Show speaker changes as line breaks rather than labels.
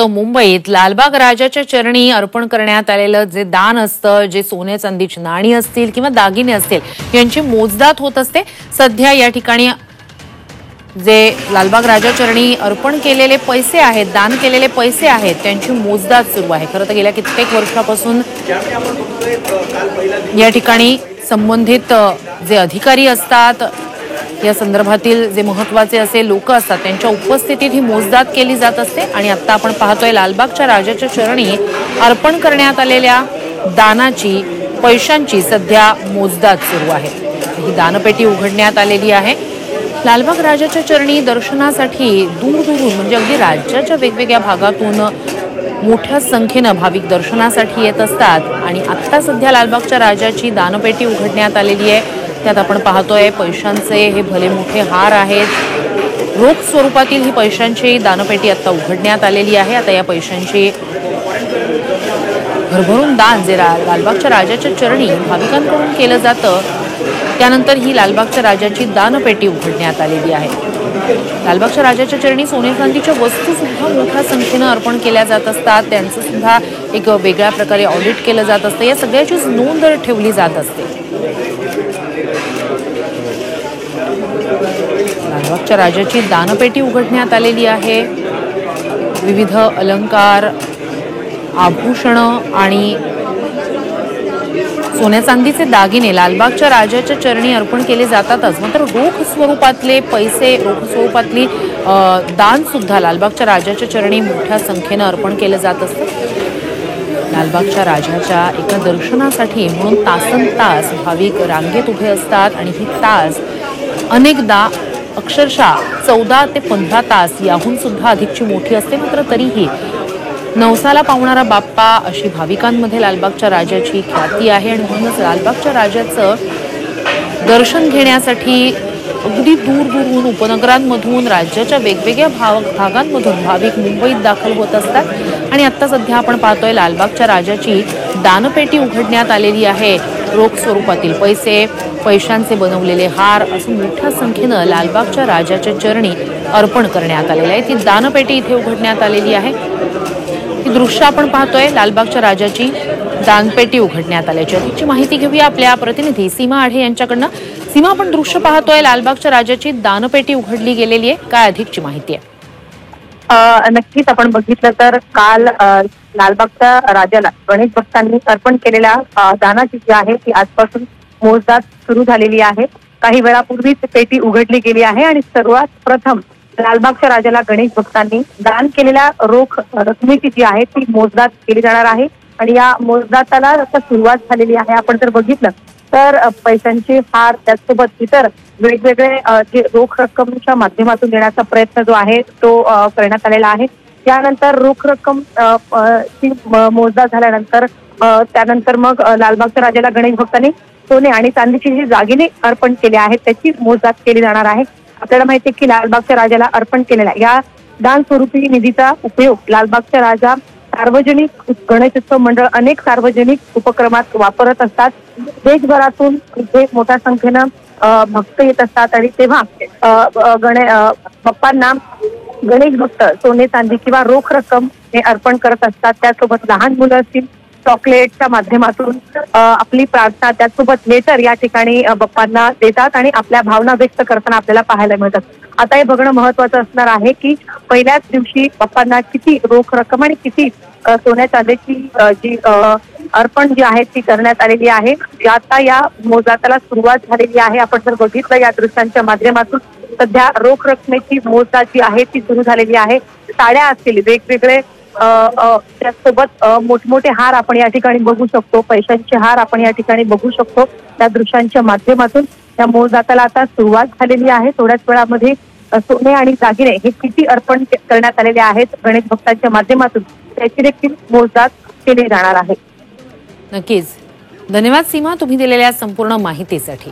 पाहतो मुंबईत लालबाग राजाच्या चरणी अर्पण करण्यात आलेलं जे दान असतं, जे सोने चांदीची नाणी असतील किंवा दागिने असतील यांची मोजदाद होत असते। सध्या या ठिकाणी जे लालबाग राजा चरणी अर्पण केलेले पैसे आहेत, दान केलेले पैसे आहेत, त्यांची मोजदाद सुरू आहे। खरं तर गेल्या कित्येक वर्षापासून या ठिकाणी संबंधित जे अधिकारी असतात, या संदर्भातील जे महत्त्वाचे असे लोक असतात त्यांच्या उपस्थितीत ही मोजदाद केली जात असते। आणि आता आपण पाहतोय लालबागच्या राजाच्या चरणी अर्पण करण्यात आलेल्या दानाची, पैशांची सध्या मोजदाद सुरू आहे। ही दानपेटी उघडण्यात आलेली आहे। लालबाग राजाच्या चरणी दर्शनासाठी दूरदूरून म्हणजे अगदी राज्याच्या वेगवेगळ्या भागातून मोठ्या संख्येनं भाविक दर्शनासाठी येत असतात। आणि आता सध्या लालबागच्या राजाची दानपेटी उघडण्यात आलेली आहे। त्यात आपण पाहतोय पैशांचे हे भले मोठे हार आहेत। रोख स्वरूपातील ही पैशांची दानपेटी आता उघडण्यात आलेली आहे। आता या पैशांची भरभरून दान जे लालबागच्या राजाच्या चरणी भाविकांकडून केलं जातं, त्यानंतर ही लालबागच्या राजाची दानपेटी उघडण्यात आलेली आहे। लालबागच्या राजाच्या चरणी सोने चांदीच्या वस्तू सुद्धा मोठ्या संख्येनं अर्पण केल्या जात असतात। त्यांचं सुद्धा एक वेगळ्या प्रकारे ऑडिट केलं जात असतं। या सगळ्याचीच नोंद ठेवली जात असते। लालबागच्या राजाची दानपेटी उघडण्यात आलेली आहे। विविध अलंकार, आभूषण आणि सोन्या चांदीचे दागिने लालबागच्या राजाच्या चरणी अर्पण केले जातातच, मात्र रोख स्वरूपातले पैसे, रोख स्वरूपातली दान सुद्धा लालबागच्या राजाच्या चरणी मोठ्या संख्येनं अर्पण केलं जात असतं। लालबागच्या राजाच्या एका दर्शनासाठी म्हणून तासनतास भाविक रांगेत उभे असतात आणि ही तास अनेकदा अक्षरशः 14 ते 15 तास याहून सुद्धा अधिकची मोठी असते। मात्र तरीही नवसाला पावणारा बाप्पा अशी भाविकांमध्ये लालबागच्या राजाची ख्याती आहे। आणि म्हणूनच लालबागच्या राजाचं दर्शन घेण्यासाठी अगदी दूरदूरून उपनगरांमधून, राज्याच्या वेगवेगळ्या भागांमधून भाविक मुंबईत दाखल होत असतात। आणि आता सध्या आपण पाहतोय लालबागच्या राजाची दानपेटी उघडण्यात आलेली आहे। रोख स्वरूपातील पैसे, पैशांचे बनवलेले हार असं मोठ्या संख्येनं लालबागच्या राजाच्या चरणी अर्पण करण्यात आलेलं आहे। ती दानपेटी इथे उघडण्यात आलेली आहे। ही दृश्य आपण पाहतोय लालबागच्या राजाची दानपेटी उघडण्यात आल्याची। अधिकची माहिती घेऊया आपल्या प्रतिनिधी सीमा आढे यांच्याकडनं। सीमा, आपण दृश्य पाहतोय लालबागच्या राजाची दानपेटी उघडली गेलेली आहे, काय अधिकची माहिती आहे?
नक्कीच आपण बघितलं तर काल लालबागच्या राजाला गणेश भक्तांनी अर्पण केलेल्या दानाची जी आहे ती आजपासून मोजदाद सुरू झालेली आहे। काही वेळापूर्वीच पेटी उघडली गेली आहे आणि सर्वात प्रथम लालबागच्या राजाला गणेश भक्तांनी दान केलेल्या रोख रकमेची जी आहे ती मोजदाद केली जाणार आहे। आणि या मोजदादाला आता सुरुवात झालेली आहे। आपण जर बघितलं तर पैशांचे हार, त्याचसोबत इतर वेगवेगळे जे रोख रक्कमच्या माध्यमातून देण्याचा प्रयत्न जो आहे तो करण्यात आलेला आहे। त्यानंतर रोख रक्कम ची मोजदाद झाल्यानंतर त्यानंतर मग लालबागच्या राजाला गणेश भक्तांनी सोने आणि चांदीची जी दागिने अर्पण केले आहेत त्याची मोजदाद केली जाणार आहे। आपल्याला माहिती आहे की लालबागच्या राजाला अर्पण केलेल्या या दान स्वरूपी निधीचा उपयोग लालबागच्या राजा सार्वजनिक गणेशोत्सव मंडळ अनेक सार्वजनिक उपक्रमात वापरत असतात। देशभरातून इथे मोठ्या संख्येनं भक्त येत असतात आणि तेव्हा बाप्पांना गणेश भक्त सोने चांदी किंवा रोख रक्कम हे अर्पण करत असतात। त्यासोबत लहान मुलं असतील चॉकलेटच्या माध्यमातून आपली प्रार्थना, त्याचसोबत लेटर या ठिकाणी बाप्पांना देतात आणि आपल्या भावना व्यक्त करताना आपल्याला पाहायला मिळतात। आता हे बघणं महत्वाचं असणार आहे की पहिल्याच दिवशी बाप्पांना किती रोख रक्कम आणि किती सोन्या चांदीची जी अर्पण जी आहे ती करण्यात आलेली आहे। आता या मोजदादाला सुरुवात झालेली आहे। आपण जर बघितलं या दृश्यांच्या माध्यमातून सध्या रोख रकमेची मोजदाद जी आहे ती सुरू झालेली आहे। साड्या असतील, वेगवेगळे त्यासोबत मोठमोठे हार आपण या ठिकाणी बघू शकतो, पैशांचे हार आपण या ठिकाणी बघू शकतो। त्या दृश्यांच्या माध्यमातून त्या मोजदादाला आता सुरुवात झालेली आहे। थोड्याच वेळामध्ये सोने आणि दागिने हे किती अर्पण करण्यात आलेले आहेत गणेश भक्तांच्या माध्यमातून त्याची देखील मोजदाद केली जाणार आहे।
नक्कीच, धन्यवाद सीमा, तुम्ही दिलेल्या संपूर्ण माहितीसाठी।